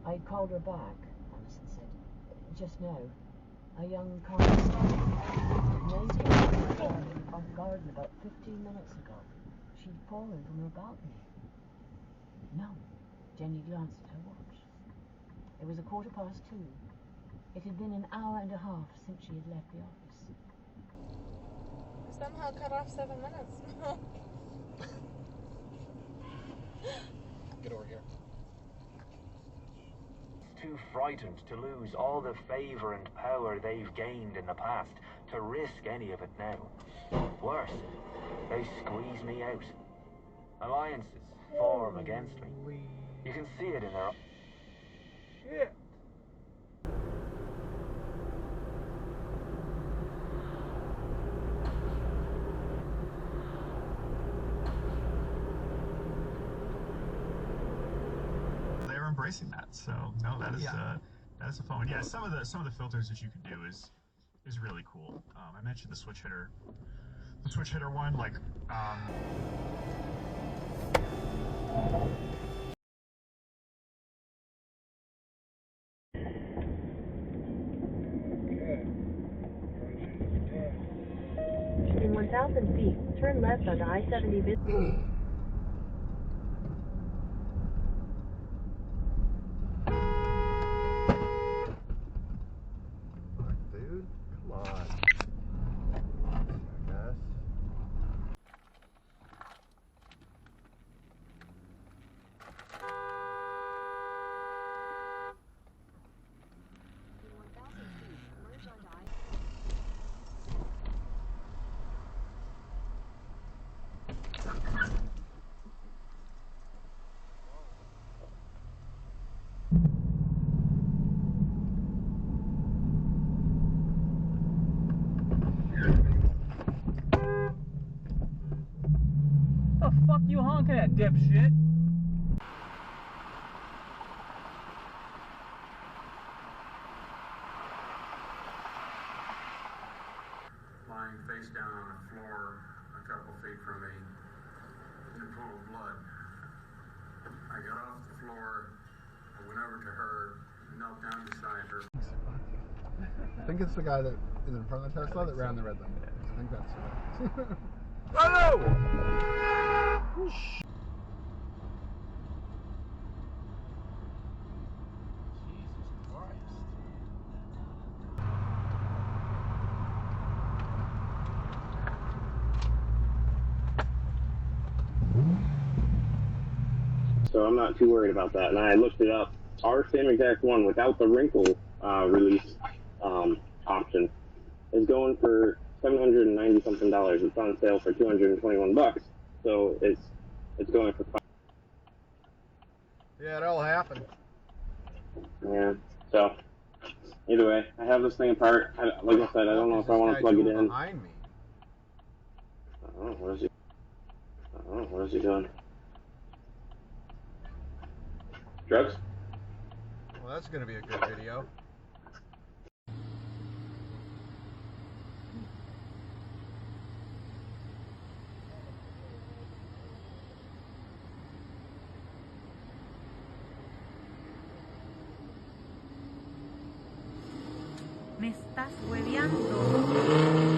I called her back, Alison said. Just now. A young constable. Lady in our garden about 15 minutes ago. She'd fallen from her balcony. No. Jenny glanced at her watch. It was 2:15. It had been an hour and a half since she had left the office. Somehow cut off 7 minutes. Get over here. Too frightened to lose all the favour and power they've gained in the past to risk any of it now. Worse, they squeeze me out. Alliances form against me. You can see it in their... Shit. They're embracing that, so no, that is a fun one. Yeah, some of the filters that you can do is really cool. I mentioned the switch hitter one, like In 1,000 feet, turn left onto I-70. Dude, come on. I guess. The fuck you honking at, dipshit? Lying face down on the floor a couple feet from me in a pool of blood. I got off the floor, I went over to her, knelt down beside her. I think it's the guy that is in front of the Tesla that ran the red light. I think that's the guy. Oh! So I'm not too worried about that. And I looked it up. Our same exact one without the wrinkle release option is going for $790 something. It's on sale for $221. So it's going for $5. Yeah, it all happened. Yeah. So either way, I have this thing apart. Like I said, I don't know if I want to plug it in. Behind me. Oh, what is he doing? Drugs? Well, that's going to be a good video. Me estás hueveando.